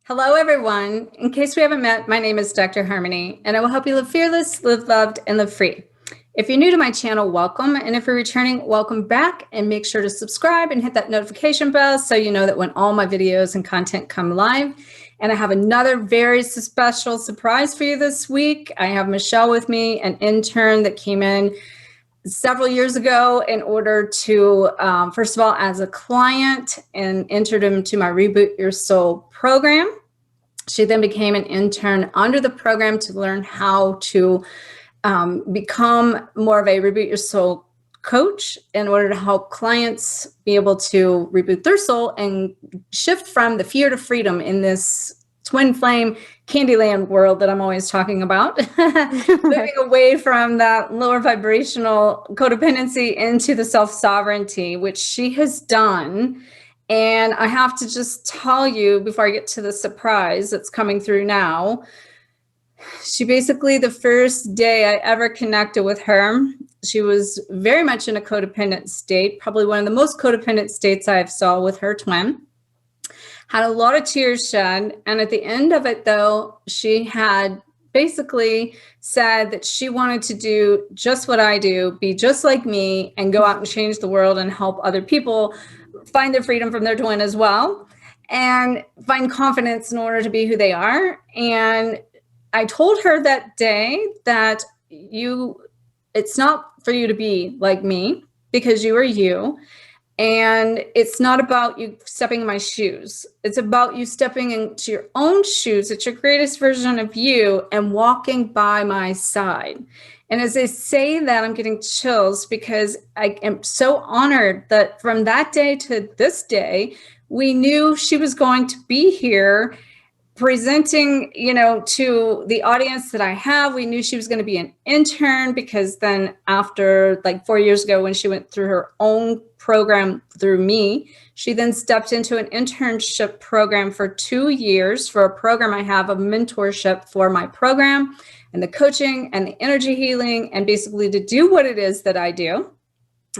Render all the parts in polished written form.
Hello, everyone. In case we haven't met, my name is Dr. Harmony, and I will help you live fearless, live loved, and live free. If you're new to my channel, welcome. And if you're returning, welcome back. And make sure to subscribe and hit that notification bell so you know that when all my videos and content come live. And I have another very special surprise for you this week. I have Michelle with me, an intern that came in several years ago in order to, first of all, as a client, and entered him to my Reboot Your Soul program. She then became an intern under the program to learn how to become more of a Reboot Your Soul coach in order to help clients be able to reboot their soul and shift from the fear to freedom in this twin flame Candyland world that I'm always talking about, moving away from that lower vibrational codependency into the self-sovereignty, which she has done. And I have to just tell you before I get to the surprise that's coming through now, she basically, the first day I ever connected with her, she was very much in a codependent state, probably one of the most codependent states I've saw with her twin. Had a lot of tears shed. And at the end of it, though, she had basically said that she wanted to do just what I do, be just like me, and go out and change the world and help other people find their freedom from their twin as well, and find confidence in order to be who they are. And I told her that day that it's not for you to be like me, because you are you. And it's not about you stepping in my shoes. It's about you stepping into your own shoes. It's your greatest version of you and walking by my side. And as I say that, I'm getting chills because I am so honored that from that day to this day, we knew she was going to be here presenting, to the audience that I have. We knew she was going to be an intern, because then after like 4 years ago, when she went through her own program through me, she then stepped into an internship program for 2 years for a program I have of mentorship for my program and the coaching and the energy healing, and basically to do what it is that I do.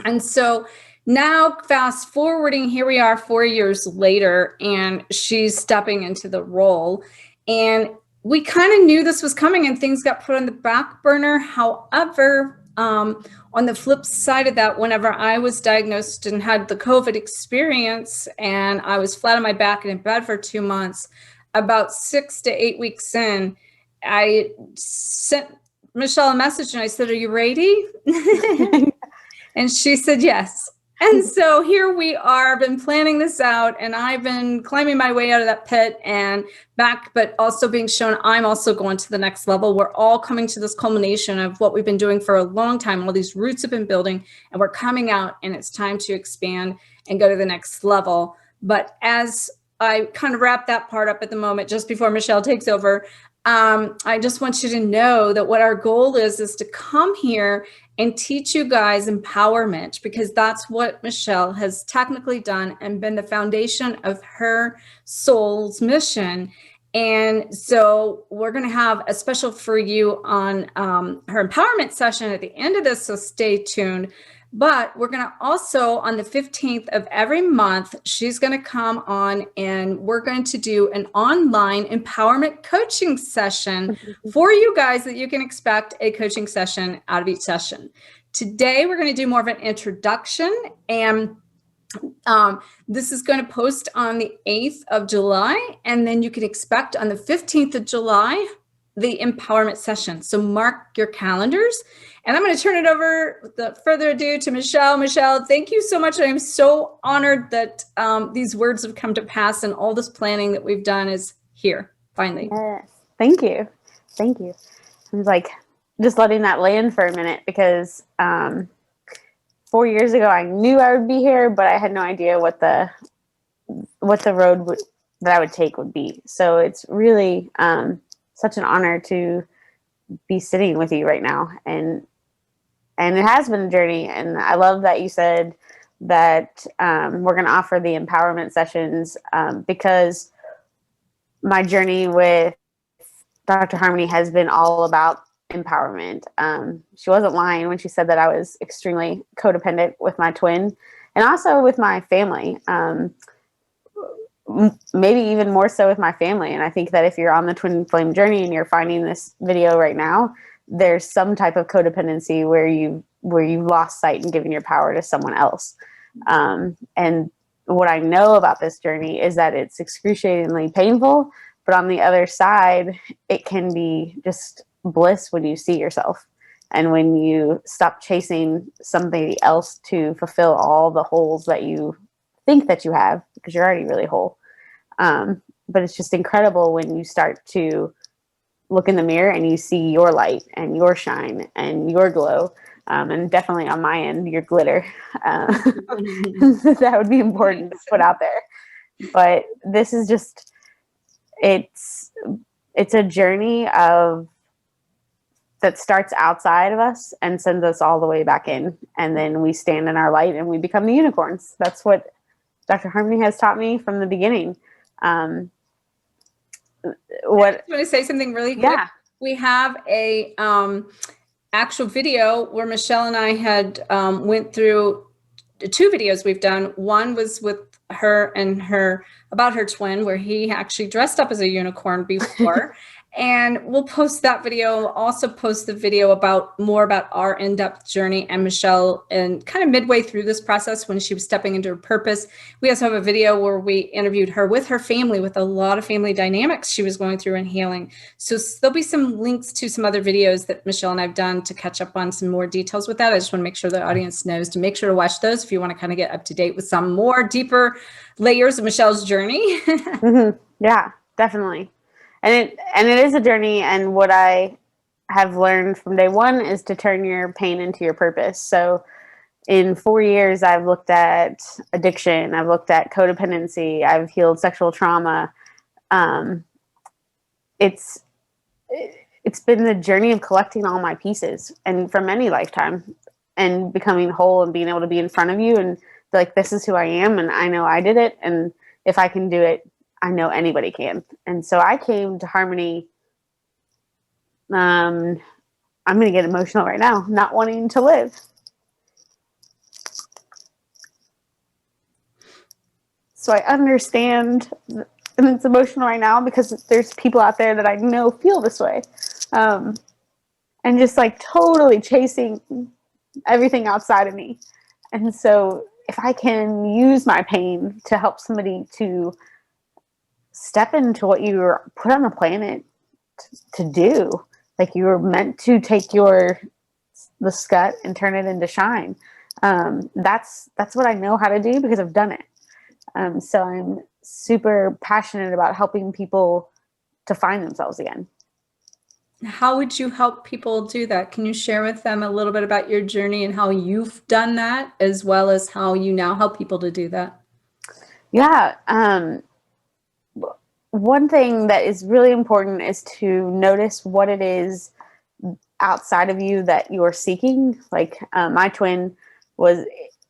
And so now, fast forwarding, here we are 4 years later, and she's stepping into the role. And we kind of knew this was coming, and things got put on the back burner. However, on the flip side of that, whenever I was diagnosed and had the COVID experience, and I was flat on my back and in bed for 2 months, about 6 to 8 weeks in, I sent Michelle a message and I said, "Are you ready?" And she said, "Yes." And so here we are, been planning this out, and I've been climbing my way out of that pit and back, but also being shown I'm also going to the next level. We're all coming to this culmination of what we've been doing for a long time. All these roots have been building, and we're coming out, and it's time to expand and go to the next level. But as I kind of wrap that part up at the moment, just before Michelle takes over, I just want you to know that what our goal is to come here and teach you guys empowerment, because that's what Michelle has technically done and been the foundation of her soul's mission. And so we're going to have a special for you on her empowerment session at the end of this, so stay tuned. But we're going to also, on the 15th of every month, she's going to come on, and we're going to do an online empowerment coaching session for you guys, that you can expect a coaching session out of each session. Today, we're going to do more of an introduction, and this is going to post on the 8th of July, and then you can expect on the 15th of July, the empowerment session. So mark your calendars. And I'm going to turn it over, without further ado, to Michelle. Michelle, thank you so much. I am so honored that these words have come to pass, and all this planning that we've done is here, finally. Yes. Thank you. Thank you. I was like, just letting that land for a minute, because 4 years ago, I knew I would be here, but I had no idea what the road that I would take would be. So it's really such an honor to be sitting with you right now. And it has been a journey. And I love that you said that we're going to offer the empowerment sessions, because my journey with Dr. Harmony has been all about empowerment. She wasn't lying when she said that I was extremely codependent with my twin, and also with my family. maybe even more so with my family. And I think that if you're on the twin flame journey and you're finding this video right now, there's some type of codependency where you've lost sight and given your power to someone else. And what I know about this journey is that it's excruciatingly painful, but on the other side, it can be just bliss when you see yourself and when you stop chasing somebody else to fulfill all the holes that you think that you have, because you're already really whole. But it's just incredible when you start to look in the mirror and you see your light and your shine and your glow. And definitely on my end, your glitter. That would be important to put out there. But this is just, it's a journey that starts outside of us and sends us all the way back in. And then we stand in our light and we become the unicorns. That's what Dr. Harmony has taught me from the beginning. I want to say something really quick. Yeah. We have a actual video where Michelle and I had went through 2 videos we've done. One was with her and about her twin, where he actually dressed up as a unicorn before. And we'll post that video. We'll also post the video more about our in-depth journey and Michelle, and kind of midway through this process when she was stepping into her purpose. We also have a video where we interviewed her with her family, with a lot of family dynamics she was going through and healing. So there'll be some links to some other videos that Michelle and I've done to catch up on some more details with that. I just want to make sure the audience knows to make sure to watch those if you want to kind of get up to date with some more deeper layers of Michelle's journey. Mm-hmm. Yeah, definitely. And it is a journey, and what I have learned from day one is to turn your pain into your purpose. So in 4 years, I've looked at addiction, I've looked at codependency, I've healed sexual trauma. It's been the journey of collecting all my pieces, and from any lifetime, and becoming whole and being able to be in front of you and be like, this is who I am, and I know I did it, and if I can do it, I know anybody can. And so I came to Harmony. I'm going to get emotional right now, not wanting to live. So I understand, and it's emotional right now because there's people out there that I know feel this way. And just like totally chasing everything outside of me. And so if I can use my pain to help somebody to step into what you were put on the planet to do, like you were meant to take the scut and turn it into shine. That's what I know how to do because I've done it. So I'm super passionate about helping people to find themselves again. How would you help people do that? Can you share with them a little bit about your journey and how you've done that, as well as how you now help people to do that? Yeah. One thing that is really important is to notice what it is outside of you that you're seeking. Like my twin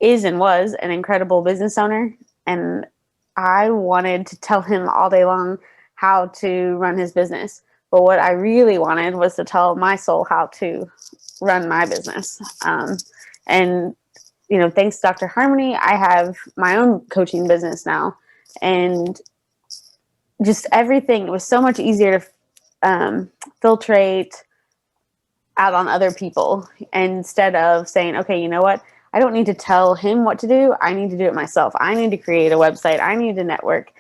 is an incredible business owner, and I wanted to tell him all day long how to run his business. But what I really wanted was to tell my soul how to run my business. And thanks to Dr. Harmony, I have my own coaching business now, and just everything, it was so much easier to filtrate out on other people instead of saying, okay, you know what? I don't need to tell him what to do. I need to do it myself. I need to create a website. I need to network.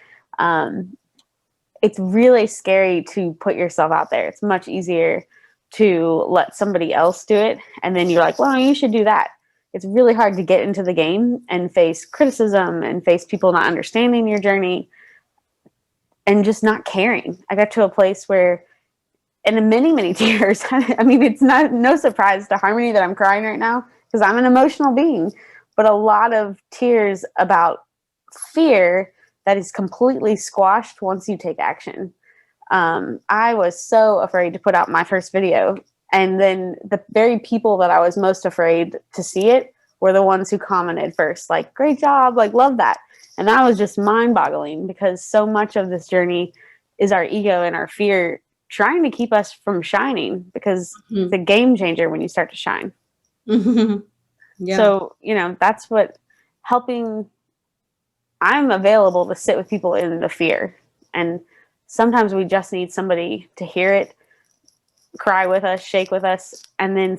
It's really scary to put yourself out there. It's much easier to let somebody else do it. And then you're like, well, you should do that. It's really hard to get into the game and face criticism and face people not understanding your journey and just not caring. I got to a place where, in many, many tears, I mean, it's no surprise to Harmony that I'm crying right now because I'm an emotional being, but a lot of tears about fear that is completely squashed once you take action. I was so afraid to put out my first video. And then the very people that I was most afraid to see it were the ones who commented first, like, great job, like, love that. And that was just mind-boggling because so much of this journey is our ego and our fear trying to keep us from shining, because it's a game changer when you start to shine. Yeah. So, that's what helping. I'm available to sit with people in the fear. And sometimes we just need somebody to hear it, cry with us, shake with us, and then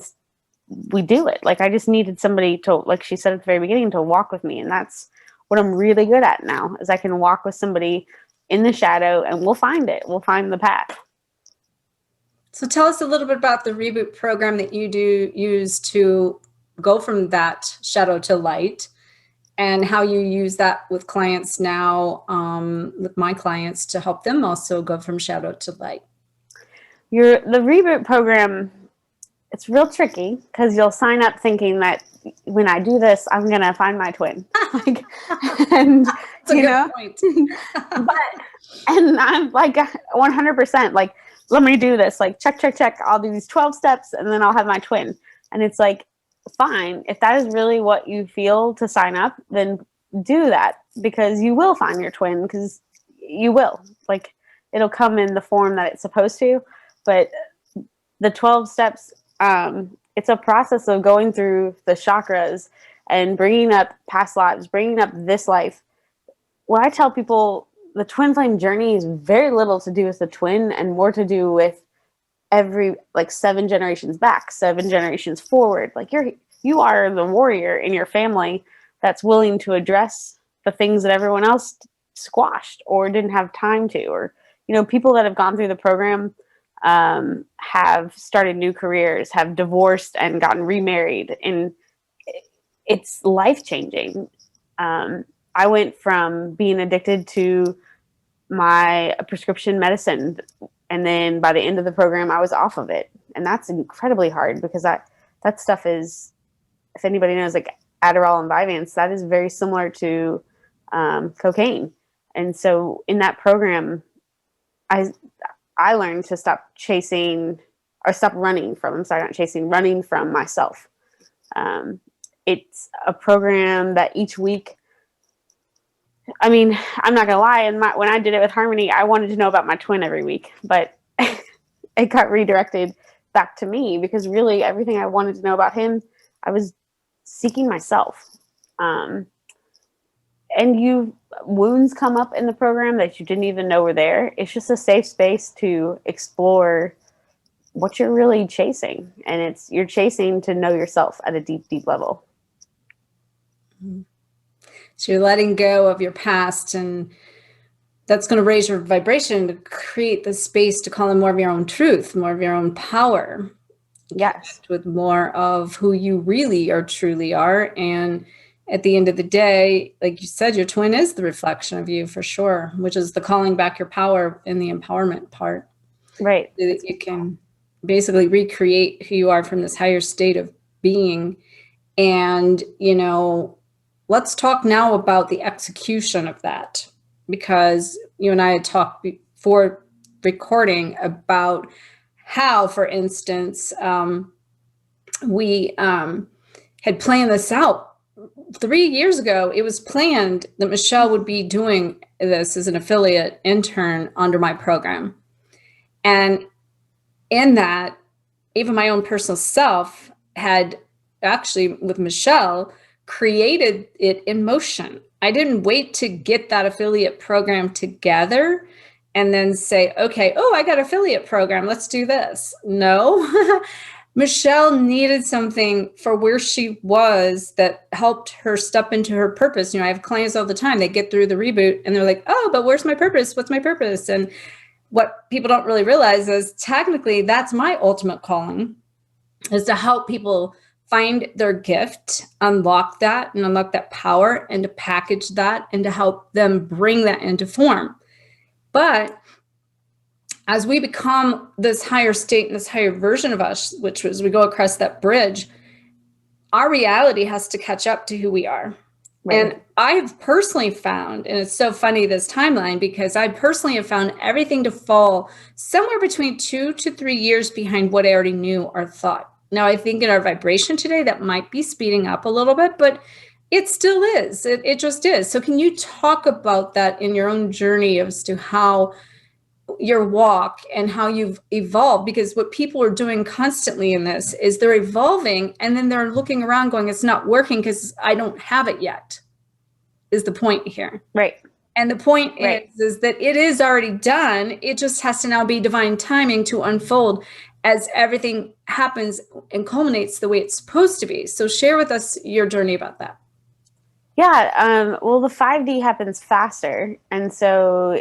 we do it. Like I just needed somebody to, like she said at the very beginning, to walk with me. And that's what I'm really good at now, is I can walk with somebody in the shadow and we'll find it. We'll find the path. So tell us a little bit about the Reboot program that you do use to go from that shadow to light, and how you use that with clients now, with my clients, to help them also go from shadow to light. The Reboot program, it's real tricky because you'll sign up thinking that when I do this, I'm going to find my twin. And that's a good point. And I'm like 100% like, let me do this. Like, check. I'll do these 12 steps and then I'll have my twin. And it's like, fine. If that is really what you feel to sign up, then do that, because you will find your twin, because you will. Like, it'll come in the form that it's supposed to. But the 12 steps, it's a process of going through the chakras and bringing up past lives, bringing up this life. When I tell people the twin flame journey is very little to do with the twin and more to do with every, like, 7 generations back, 7 generations forward. Like, you are the warrior in your family that's willing to address the things that everyone else squashed or didn't have time to. Or, people that have gone through the program have started new careers, have divorced and gotten remarried, and it's life-changing. I went from being addicted to my prescription medicine, and then by the end of the program I was off of it, and that's incredibly hard, because that stuff is, if anybody knows, like Adderall and Vyvanse, that is very similar to cocaine. And so in that program, I learned to stop running from myself. It's a program that each week, I mean, I'm not going to lie, and when I did it with Harmony, I wanted to know about my twin every week, but it got redirected back to me, because really everything I wanted to know about him, I was seeking myself. And wounds come up in the program that you didn't even know were there. It's just a safe space to explore what you're really chasing. And you're chasing to know yourself at a deep, deep level. So you're letting go of your past, and that's going to raise your vibration to create the space to call in more of your own truth, more of your own power. Yes. With more of who you really or truly are. And at the end of the day, like you said, your twin is the reflection of you, for sure, which is the calling back your power in the empowerment part. Right. So that you can basically recreate who you are from this higher state of being. And, let's talk now about the execution of that, because you and I had talked before recording about how, for instance, we had planned this out. 3 years ago, it was planned that Michelle would be doing this as an affiliate intern under my program. And in that, even my own personal self had actually, with Michelle, created it in motion. I didn't wait to get that affiliate program together and then say, okay, I got an affiliate program, let's do this. No. Michelle needed something for where she was that helped her step into her purpose. I have clients all the time, they get through the Reboot and they're like, but where's my purpose? What's my purpose? And what people don't really realize is technically that's my ultimate calling, is to help people find their gift, unlock that power, and to package that and to help them bring that into form. But as we become this higher state and this higher version of us, which was we go across that bridge, our reality has to catch up to who we are. Right. And I've personally found, and it's so funny this timeline, because I personally have found everything to fall somewhere between 2 to 3 years behind what I already knew or thought. Now, I think in our vibration today, that might be speeding up a little bit, but it still is. It just is. So can you talk about that in your own journey as to how your walk and how you've evolved? Because what people are doing constantly in this is they're evolving and then they're looking around going, it's not working because I don't have it yet. is the point here. Right. And the point Right. is that it is already done. It just has to now be divine timing to unfold as everything happens and culminates the way it's supposed to be. So share with us your journey about that. Yeah. Well, the 5D happens faster. And so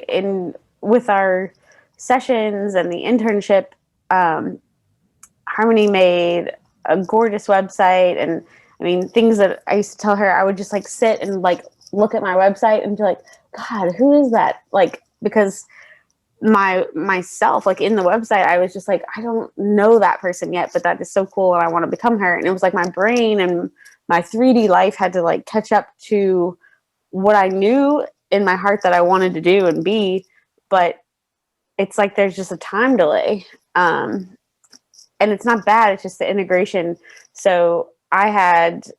with our sessions and the internship, Harmony made a gorgeous website. And I mean, things that I used to tell her, I would just like sit and like look at my website and be like, God, who is that? Like, because myself, like in the website, I was just like, I don't know that person yet, but that is so cool. And I want to become her. And it was like my brain and my 3D life had to like catch up to what I knew in my heart that I wanted to do and be. But it's like, there's just a time delay. And it's not bad. It's just the integration. So I had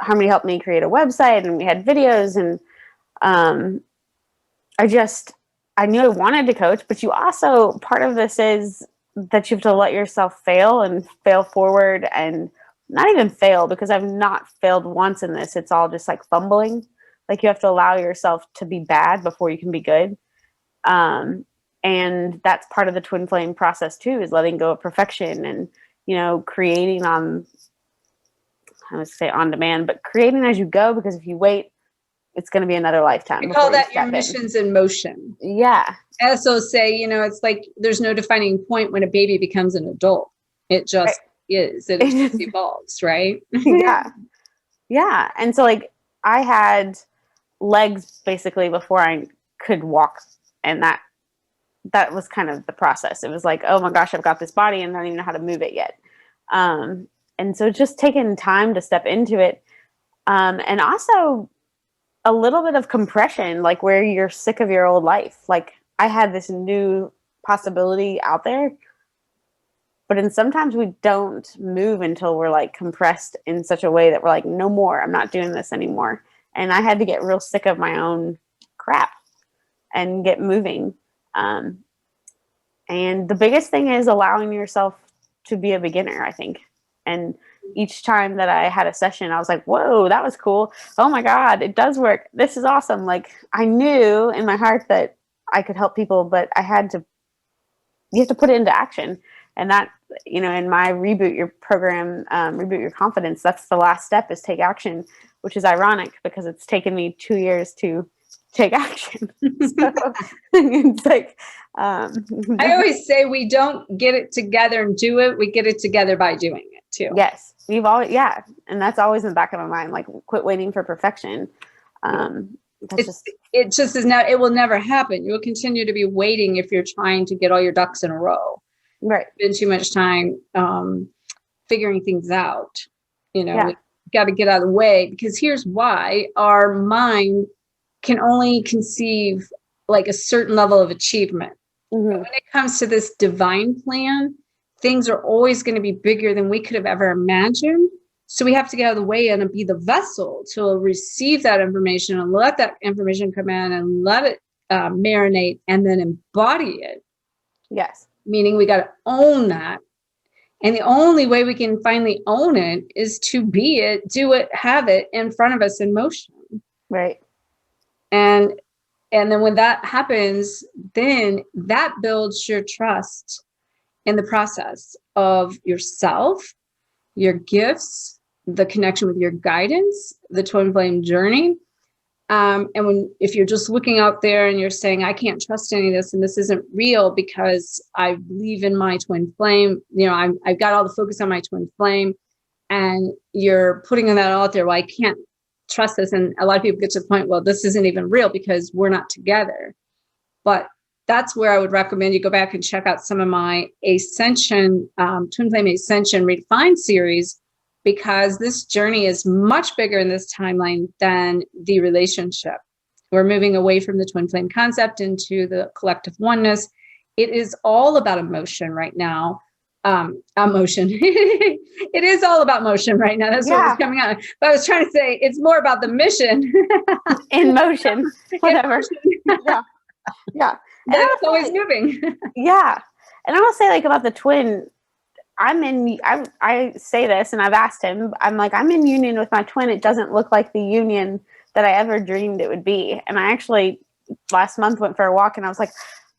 Harmony help me create a website, and we had videos, and I knew I wanted to coach, but you also, part of this is that you have to let yourself fail and fail forward, and not even fail, because I've not failed once in this. It's all just like fumbling. Like you have to allow yourself to be bad before you can be good. And that's part of the twin flame process too, is letting go of perfection and, creating on, I would say on demand, but creating as you go, because if you wait, it's going to be another lifetime. I call that your missions in motion. Yeah. I also say, it's like there's no defining point when a baby becomes an adult. It just is. It just evolves, right? Yeah. Yeah. And so like I had legs basically before I could walk, and that was kind of the process. It was like, oh my gosh, I've got this body and I don't even know how to move it yet. And so just taking time to step into it. And also a little bit of compression, like where you're sick of your old life. Like I had this new possibility out there, but sometimes we don't move until we're like compressed in such a way that we're like, no more, I'm not doing this anymore. And I had to get real sick of my own crap and get moving. And the biggest thing is allowing yourself to be a beginner, I think. And each time that I had a session, I was like, whoa, that was cool. Oh my God, it does work. This is awesome. Like I knew in my heart that I could help people, but you have to put it into action. And that, in my Reboot Your program, Reboot Your Confidence, that's the last step, is take action, which is ironic because it's taken me 2 years to take action. So it's like, I always say we don't get it together and do it. We get it together by doing it too. Yes. And that's always in the back of my mind, like quit waiting for perfection. It just is not, it will never happen. You will continue to be waiting if you're trying to get all your ducks in a row. Right. Spend too much time figuring things out. We got to get out of the way, because here's why: our mind can only conceive like a certain level of achievement. Mm-hmm. But when it comes to this divine plan, things are always going to be bigger than we could have ever imagined. So we have to get out of the way and be the vessel to receive that information and let that information come in and let it marinate and then embody it. Yes. Meaning we got to own that. And the only way we can finally own it is to be it, do it, have it in front of us in motion. Right. And then when that happens, then that builds your trust in the process of yourself, your gifts, the connection with your guidance, the twin flame journey. And if you're just looking out there and you're saying, I can't trust any of this, and this isn't real because I believe in my twin flame, I've got all the focus on my twin flame, and you're putting that out there, well, I can't trust this. And a lot of people get to the point, well, this isn't even real because we're not together. But that's where I would recommend you go back and check out some of my Ascension, Twin Flame Ascension Redefined series, because this journey is much bigger in this timeline than the relationship. We're moving away from the twin flame concept into the collective oneness. It is all about emotion right now. Emotion. It is all about motion right now. That's what was coming out. But I was trying to say it's more about the mission. In motion. Whatever. Yeah. Yeah. And it's always moving. Yeah. And I will say, like, about the twin, I say this, and I've asked him, I'm like, I'm in union with my twin. It doesn't look like the union that I ever dreamed it would be. And I actually last month went for a walk, and I was like,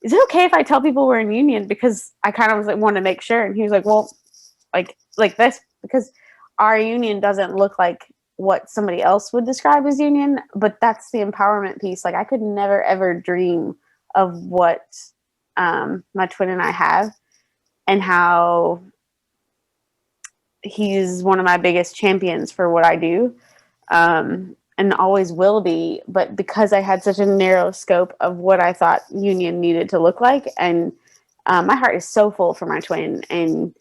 is it okay if I tell people we're in union? Because I kind of was like, want to make sure. And he was like, well, like this, because our union doesn't look like what somebody else would describe as union, but that's the empowerment piece. Like, I could never ever dream of what my twin and I have, and how he's one of my biggest champions for what I do, and always will be. But because I had such a narrow scope of what I thought union needed to look like, and my heart is so full for my twin. And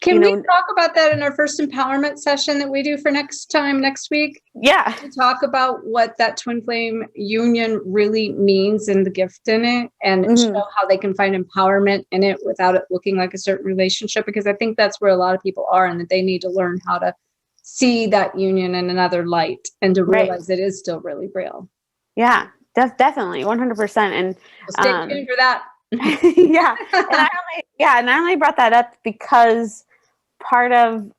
can we talk about that in our first empowerment session that we do for next week? Yeah. To talk about what that twin flame union really means and the gift in it, and show how they can find empowerment in it without it looking like a certain relationship, because I think that's where a lot of people are, and that they need to learn how to see that union in another light and to realize it is still really real. Yeah, definitely 100%. And stay tuned for that. Yeah. And I only brought that up because part of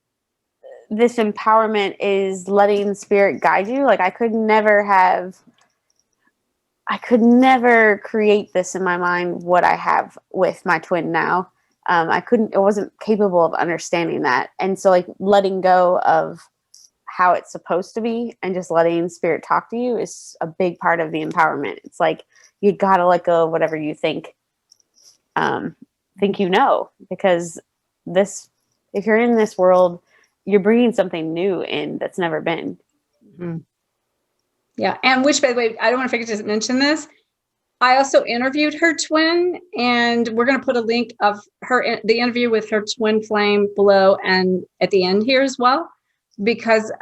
this empowerment is letting spirit guide you. Like, I could never create this in my mind, what I have with my twin now. I wasn't capable of understanding that. And so, like, letting go of how it's supposed to be and just letting spirit talk to you is a big part of the empowerment. It's like, you gotta let go of whatever you think because if you're in this world, you're bringing something new in that's never been. Mm-hmm. Yeah. And which, by the way, I don't want to forget to mention this. I also interviewed her twin, and we're going to put a link of the interview with her twin flame below and at the end here as well, because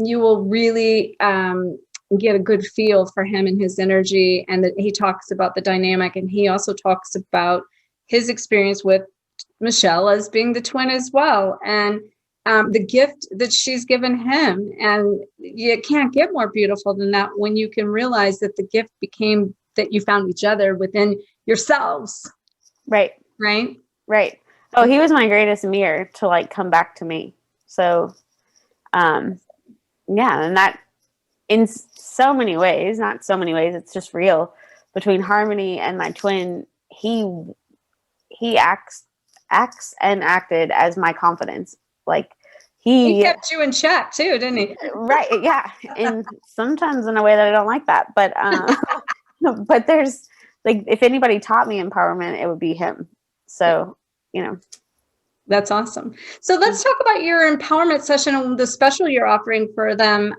you will really get a good feel for him and his energy. And that he talks about the dynamic, and he also talks about his experience with Michelle as being the twin as well, and the gift that she's given him. And you can't get more beautiful than that when you can realize that the gift became that you found each other within yourselves. Right. Oh, he was my greatest mirror to, like, come back to me. So and that, in so many ways, not so many ways, it's just real, between Harmony and my twin, he acts and acted as my confidence. Like, he kept you in check too, didn't he? Right. Yeah. And sometimes in a way that I don't like that, but but there's, like, if anybody taught me empowerment, it would be him. So, that's awesome. So let's talk about your empowerment session and the special you're offering for them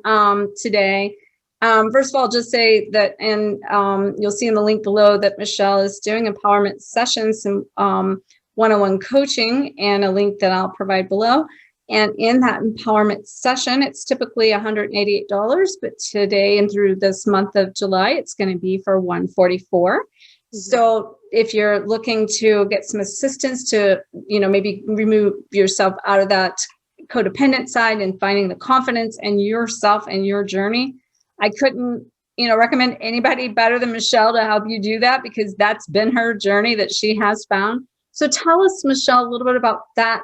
today. First of all, just say that, and you'll see in the link below that Michelle is doing empowerment sessions, and one-on-one coaching, and a link that I'll provide below. And in that empowerment session, it's typically $188, but today and through this month of July, it's going to be for $144. Mm-hmm. So if you're looking to get some assistance to, maybe remove yourself out of that codependent side and finding the confidence in yourself and your journey, I couldn't, recommend anybody better than Michelle to help you do that, because that's been her journey that she has found. So tell us, Michelle, a little bit about that,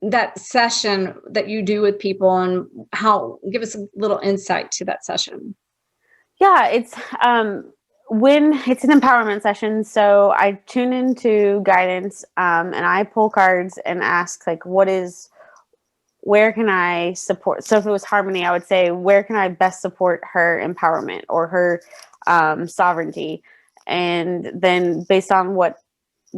that session that you do with people, and give us a little insight to that session. Yeah, it's when it's an empowerment session. So I tune into guidance, and I pull cards and ask, like, where can I support? So if it was Harmony, I would say, where can I best support her empowerment or her sovereignty? And then based on what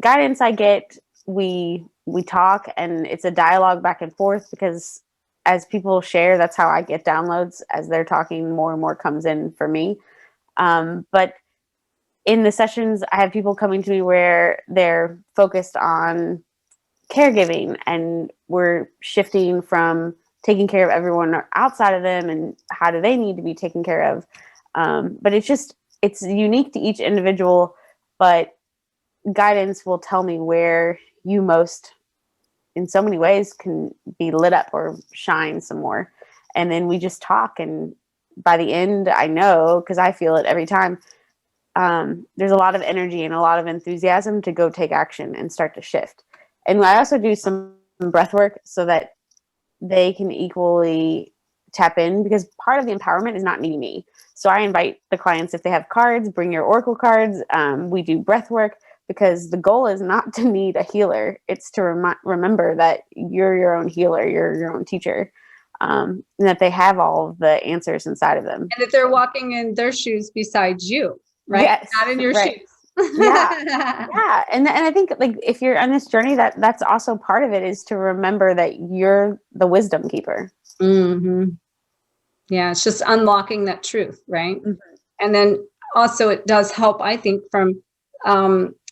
guidance I get, we talk, and it's a dialogue back and forth, because as people share, that's how I get downloads. As they're talking, more and more comes in for me. But in the sessions, I have people coming to me where they're focused on caregiving, and we're shifting from taking care of everyone outside of them, and how do they need to be taken care of. But it's unique to each individual, but guidance will tell me where you most, in so many ways, can be lit up or shine some more. And then we just talk, and by the end, I know, because I feel it every time, there's a lot of energy and a lot of enthusiasm to go take action and start to shift. And I also do some breath work so that they can equally tap in, because part of the empowerment is not needing me. So I invite the clients, if they have cards, bring your oracle cards. We do breath work, because the goal is not to need a healer. It's to remember that you're your own healer, you're your own teacher, and that they have all of the answers inside of them. And that they're walking in their shoes beside you, right? Yes, Not in your right. shoes. Yeah. And I think, like, if you're on this journey, that's also part of it, is to remember that you're the wisdom keeper. Mm-hmm. Yeah, it's just unlocking that truth, right? Mm-hmm. And then also it does help, I think, from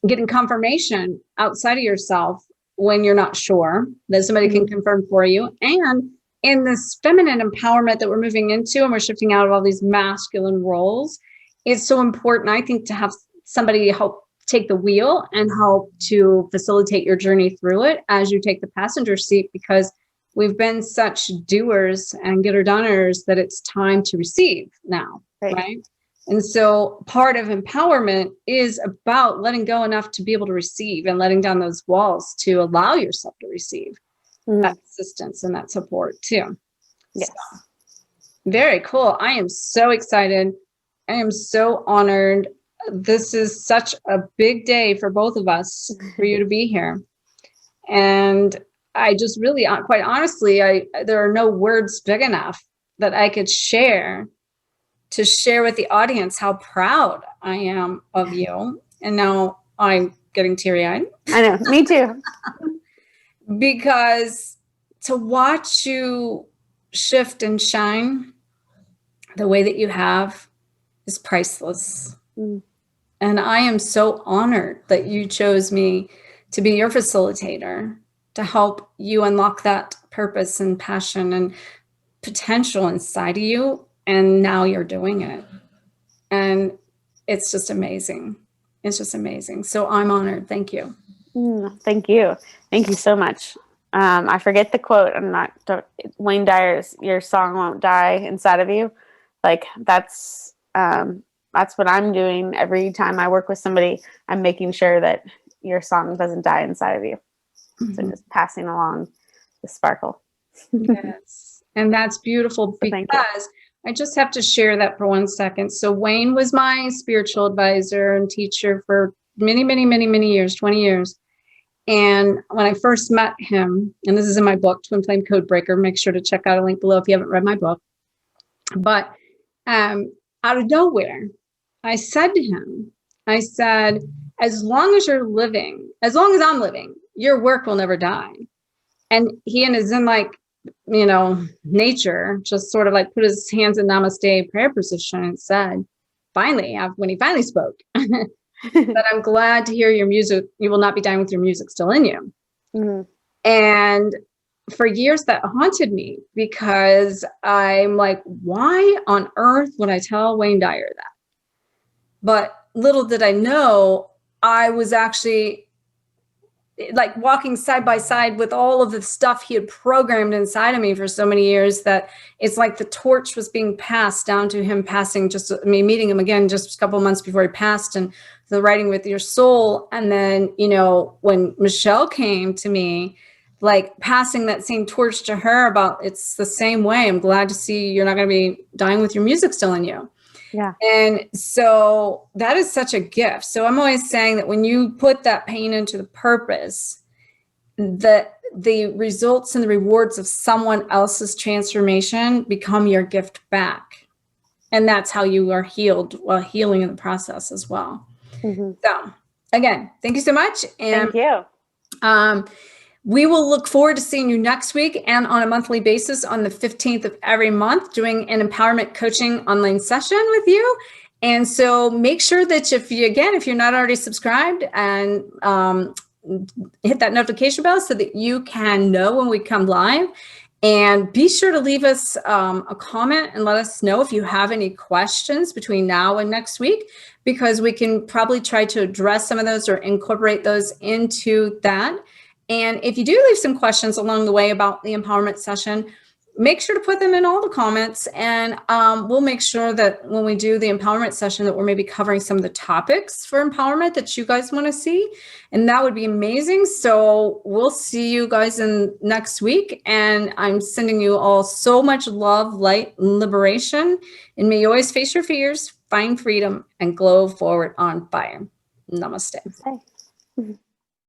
getting confirmation outside of yourself when you're not sure, that somebody can confirm for you. And in this feminine empowerment that we're moving into, and we're shifting out of all these masculine roles, it's so important, I think, to have somebody help take the wheel and help to facilitate your journey through it as you take the passenger seat, because we've been such doers and getter doners that it's time to receive now, right? And so part of empowerment is about letting go enough to be able to receive, and letting down those walls to allow yourself to receive that assistance and that support too. Yes. So, very cool. I am so excited. I am so honored. This is such a big day for both of us, for you to be here. And I just really, quite honestly, there are no words big enough that I could share to share with the audience how proud I am of you. And now I'm getting teary-eyed. I know, me too. Because to watch you shift and shine the way that you have is priceless. And I am so honored that you chose me to be your facilitator, to help you unlock that purpose and passion and potential inside of you. And now you're doing it. And it's just amazing. It's just amazing. So I'm honored. Thank you. Thank you. Thank you so much. I forget the quote. Wayne Dyer's, "Your song won't die inside of you." Like, that's what I'm doing every time I work with somebody. I'm making sure that your song doesn't die inside of you. So just passing along the sparkle. Yes. And that's beautiful, because I just have to share that for 1 second. So Wayne was my spiritual advisor and teacher for many, many, many, many years, 20 years. And when I first met him, and this is in my book, Twin Flame Codebreaker, make sure to check out a link below if you haven't read my book. But out of nowhere, I said to him, I said, as long as you're living, as long as I'm living, your work will never die. And he, in his Zen, like, nature, just sort of like put his hands in namaste prayer position and said, finally, when he finally spoke, that I'm glad to hear your music. You will not be dying with your music still in you. And for years that haunted me, because I'm like, why on earth would I tell Wayne Dyer that? But little did I know, I was actually like walking side by side with all of the stuff he had programmed inside of me for so many years, that it's like the torch was being passed down to him, meeting him again just a couple of months before he passed, and the writing with your soul. And then, when Michelle came to me, like passing that same torch to her about, it's the same way. I'm glad to see you're not going to be dying with your music still in you. Yeah. And so that is such a gift. So I'm always saying that when you put that pain into the purpose, that the results and the rewards of someone else's transformation become your gift back. And that's how you are healed, while healing in the process as well. So again, thank you so much. And thank you. We will look forward to seeing you next week, and on a monthly basis on the 15th of every month, doing an empowerment coaching online session with you. And so make sure that if you're not already subscribed, and hit that notification bell so that you can know when we come live. And be sure to leave us a comment and let us know if you have any questions between now and next week, because we can probably try to address some of those or incorporate those into that. And if you do leave some questions along the way about the empowerment session, make sure to put them in all the comments, and we'll make sure that when we do the empowerment session that we're maybe covering some of the topics for empowerment that you guys want to see, and that would be amazing. So we'll see you guys in next week, and I'm sending you all so much love, light, and liberation, and may you always face your fears, find freedom, and glow forward on fire. Namaste. Okay.